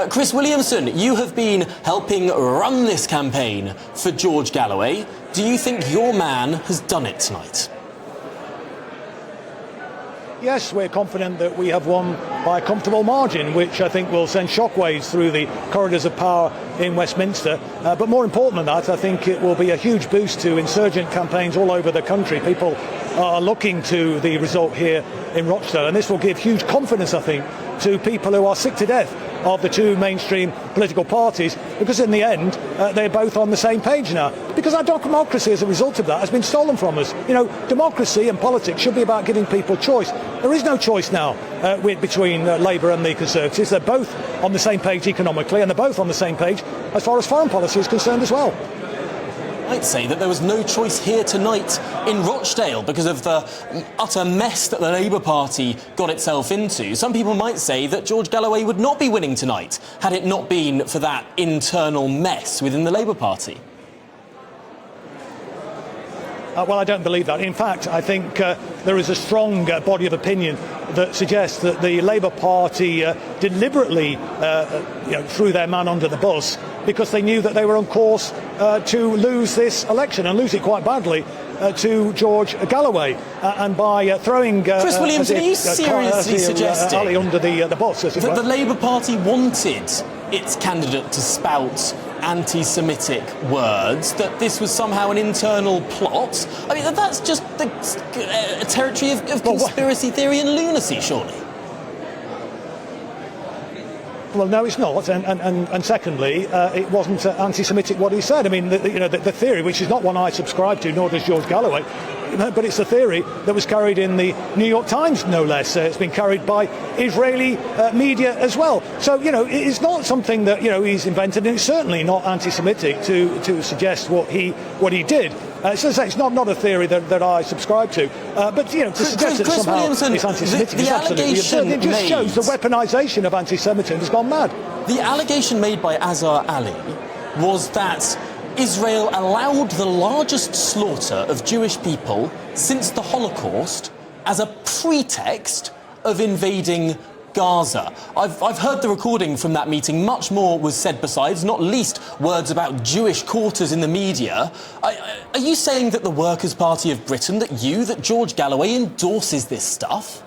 Chris Williamson, you have been helping run this campaign for George Galloway. Do you think your man has done it tonight? Yes, we're confident that we have won by a comfortable margin, which I think will send shockwaves through the corridors of power in Westminster. But more important than that, I think it will be a huge boost to insurgent campaigns all over the country. People are looking to the result here in Rochdale, and this will give huge confidence, I think, to people who are sick to death of the two mainstream political parties, because in the end they're both on the same page now. Because our democracy, as a result of that, has been stolen from us. You know, democracy and politics should be about giving people choice. There is no choice now between Labour and the Conservatives. They're both on the same page economically, and they're both on the same page as far as foreign policy is concerned as well. I'd say that there was no choice here tonight in Rochdale because of the utter mess that the Labour Party got itself into. Some people might say that George Galloway would not be winning tonight had it not been for that internal mess within the Labour Party. Well, I don't believe that. In fact, I think there is a strong body of opinion that suggests that the Labour Party deliberately threw their man under the bus because they knew that they were on course to lose this election and lose it quite badly to George Galloway. And by throwing Chris Williamson, are you seriously suggesting Ali under the bus, as it were, that the Labour Party wanted its candidate to spout anti-Semitic words, that this was somehow an internal plot? I mean, that's just the territory of conspiracy theory and lunacy, surely. Well, no, it's not. And secondly, it wasn't anti-Semitic what he said. I mean, the theory, which is not one I subscribe to, nor does George Galloway, but it's a theory that was carried in the New York Times, no less. It's been carried by Israeli media as well. So, it's not something that, he's invented, and it's certainly not anti-Semitic to suggest what he did. So it's not a theory that I subscribe to. But, to suggest that somehow it's anti-Semitic is absolutely absurd. It just shows the weaponisation of anti-Semitism has gone mad. The allegation made by Azhar Ali was that Israel allowed the largest slaughter of Jewish people since the Holocaust as a pretext of invading Gaza. I've heard the recording from that meeting. Much more was said besides, not least words about Jewish quarters in the media. Are you saying that the Workers' Party of Britain, that George Galloway endorses this stuff?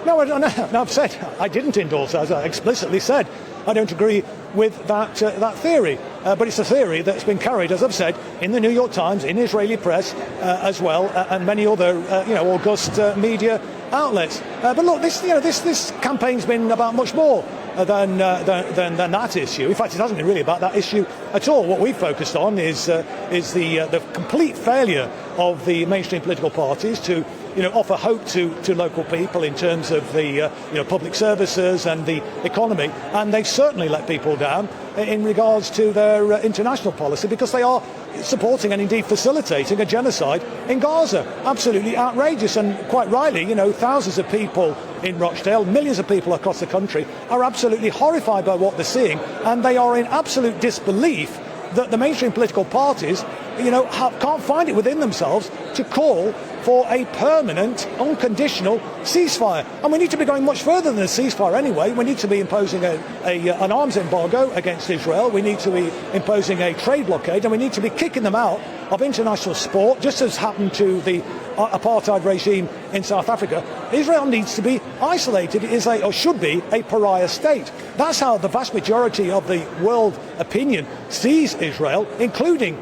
No, I've said I didn't endorse it, as I explicitly said. I don't agree with that theory. But it's a theory that's been carried, as I've said, in the New York Times, in Israeli press as well, and many other, august media outlets. But look, this campaign's been about much more than that issue. In fact, it hasn't been really about that issue at all. What we've focused on is the complete failure of the mainstream political parties to offer hope to local people in terms of the public services and the economy, and they've certainly let people down in regards to their international policy, because they are supporting and indeed facilitating a genocide in Gaza. Absolutely outrageous, and quite rightly, thousands of people in Rochdale, millions of people across the country are absolutely horrified by what they're seeing, and they are in absolute disbelief that the mainstream political parties, can't find it within themselves to call for a permanent, unconditional ceasefire. And we need to be going much further than a ceasefire anyway. We need to be imposing an arms embargo against Israel. We need to be imposing a trade blockade, and we need to be kicking them out of international sport, just as happened to the apartheid regime in South Africa. Israel needs to be isolated. It is or should be a pariah state. That's how the vast majority of the world opinion sees Israel, including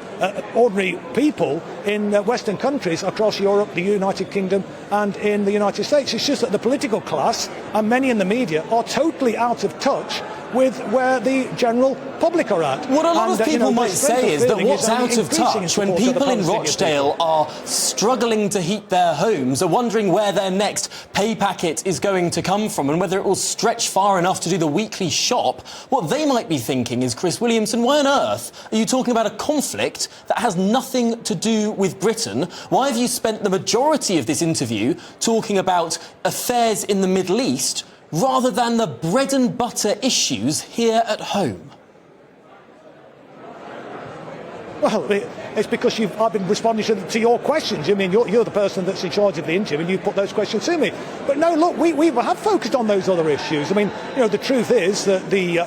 ordinary people in Western countries across Europe, the United Kingdom and in the United States. It's just that the political class and many in the media are totally out of touch with where the general public are at. What a lot of people might say is that what's out of touch when people in Rochdale are struggling to heat their homes, are wondering where their next pay packet is going to come from and whether it will stretch far enough to do the weekly shop. What they might be thinking is, Chris Williamson, why on earth are you talking about a conflict that has nothing to do with Britain? Why have you spent the majority of this interview talking about affairs in the Middle East rather than the bread and butter issues here at home? Well, it's because I've been responding to your questions. I mean, you're the person that's in charge of the interview, and you put those questions to me. But no, look, we have focused on those other issues. I mean, the truth is that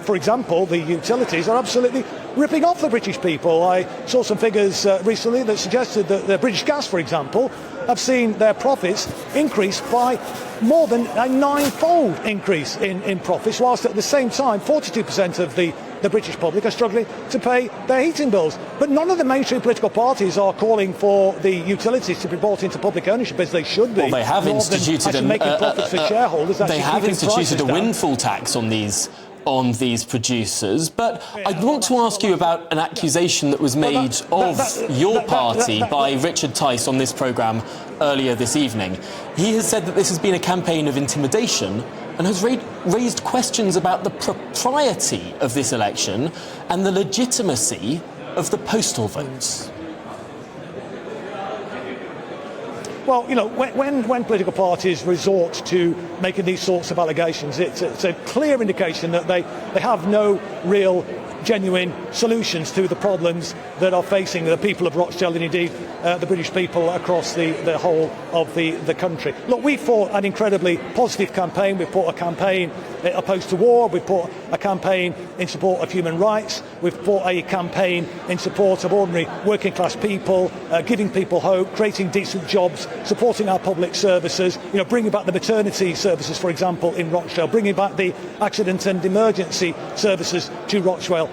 for example, the utilities are absolutely ripping off the British people. I saw some figures recently that suggested that the British Gas, for example, have seen their profits increase by more than a 9-fold increase in profits, whilst at the same time 42% of the British public are struggling to pay their heating bills. But none of the mainstream political parties are calling for the utilities to be brought into public ownership as they should be. Well, they have instituted a windfall tax on these producers. But I want to ask you about an accusation that was made of your party by Richard Tice on this programme earlier this evening. He has said that this has been a campaign of intimidation and has raised questions about the propriety of this election and the legitimacy of the postal votes. Well, when political parties resort to making these sorts of allegations, it's a clear indication that they have no real, genuine solutions to the problems that are facing the people of Rochdale and indeed the British people across the whole of the country. Look, we fought an incredibly positive campaign. We fought a campaign opposed to war. We fought a campaign in support of human rights. We've fought a campaign in support of ordinary working class people, giving people hope, creating decent jobs, supporting our public services, bringing back the maternity services, for example, in Rochdale, bringing back the accident and emergency services to Rochdale,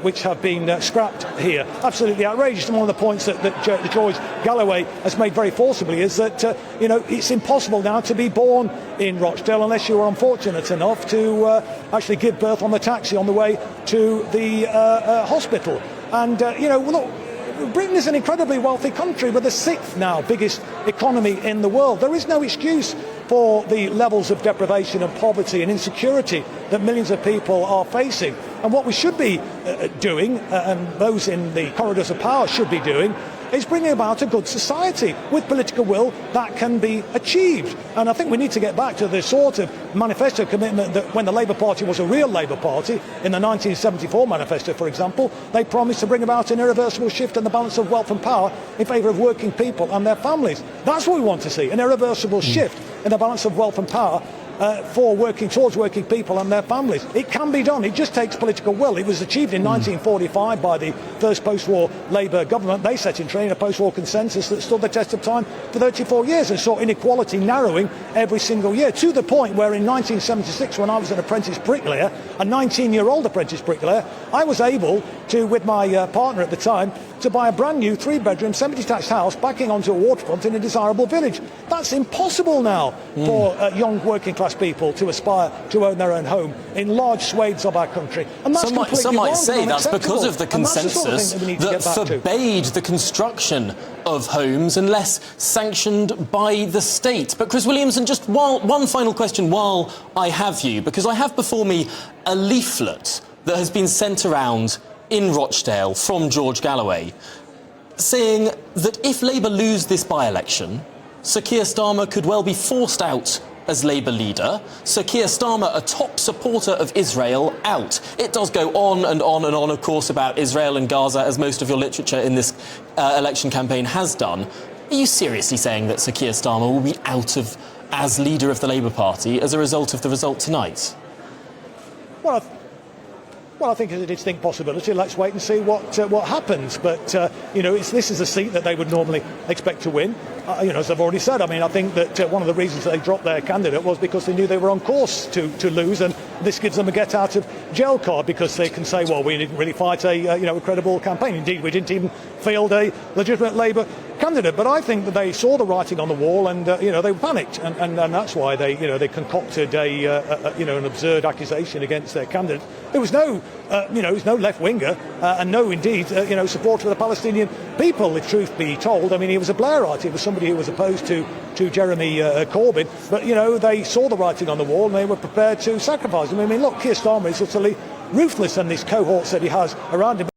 which have been scrapped here. Absolutely outrageous. And one of the points that George Galloway has made very forcibly is that, it's impossible now to be born in Rochdale unless you are unfortunate enough to actually give birth on the taxi on the way to the hospital. And, look, Britain is an incredibly wealthy country with the 6th now biggest economy in the world. There is no excuse for the levels of deprivation and poverty and insecurity that millions of people are facing. And what we should be doing, and those in the corridors of power should be doing, is bringing about a good society with political will that can be achieved. And I think we need to get back to the sort of manifesto commitment that when the Labour Party was a real Labour Party, in the 1974 manifesto, for example, they promised to bring about an irreversible shift in the balance of wealth and power in favour of working people and their families. That's what we want to see, an irreversible shift in the balance of wealth and power towards working people and their families. It can be done. It just takes political will. It was achieved in 1945 by the first post-war Labour government. They set in train a post-war consensus that stood the test of time for 34 years and saw inequality narrowing every single year, to the point where in 1976, when I was an apprentice bricklayer, a 19-year-old apprentice bricklayer, I was able to, with my partner at the time, to buy a brand new 3-bedroom, semi-detached house backing onto a waterfront in a desirable village. That's impossible now for young working class people to aspire to own their own home in large swathes of our country. And that's some might say that's because of the consensus that forbade the construction of homes unless sanctioned by the state. But Chris Williamson, just one final question while I have you, because I have before me a leaflet that has been sent around in Rochdale from George Galloway, saying that if Labour lose this by-election, Sir Keir Starmer could well be forced out as Labour leader. Sir Keir Starmer, a top supporter of Israel, out. It does go on and on and on, of course, about Israel and Gaza, as most of your literature in this election campaign has done. Are you seriously saying that Sir Keir Starmer will be out as leader of the Labour Party as a result of the result tonight? Well, I think it's a distinct possibility. Let's wait and see what happens. But, this is a seat that they would normally expect to win. As I've already said, I think that one of the reasons they dropped their candidate was because they knew they were on course to lose, and this gives them a get-out-of-jail card, because they can say, well, we didn't really fight a credible campaign. Indeed, we didn't even field a legitimate Labour candidate. But I think that they saw the writing on the wall, and they panicked, and that's why they concocted an absurd accusation against their candidate. There was no left winger and no indeed supporter of the Palestinian people, if truth be told. He was a Blairite. He was somebody who was opposed to Jeremy Corbyn, but they saw the writing on the wall and they were prepared to sacrifice him. Look, Keir Starmer is utterly ruthless, and this cohorts that he has around him.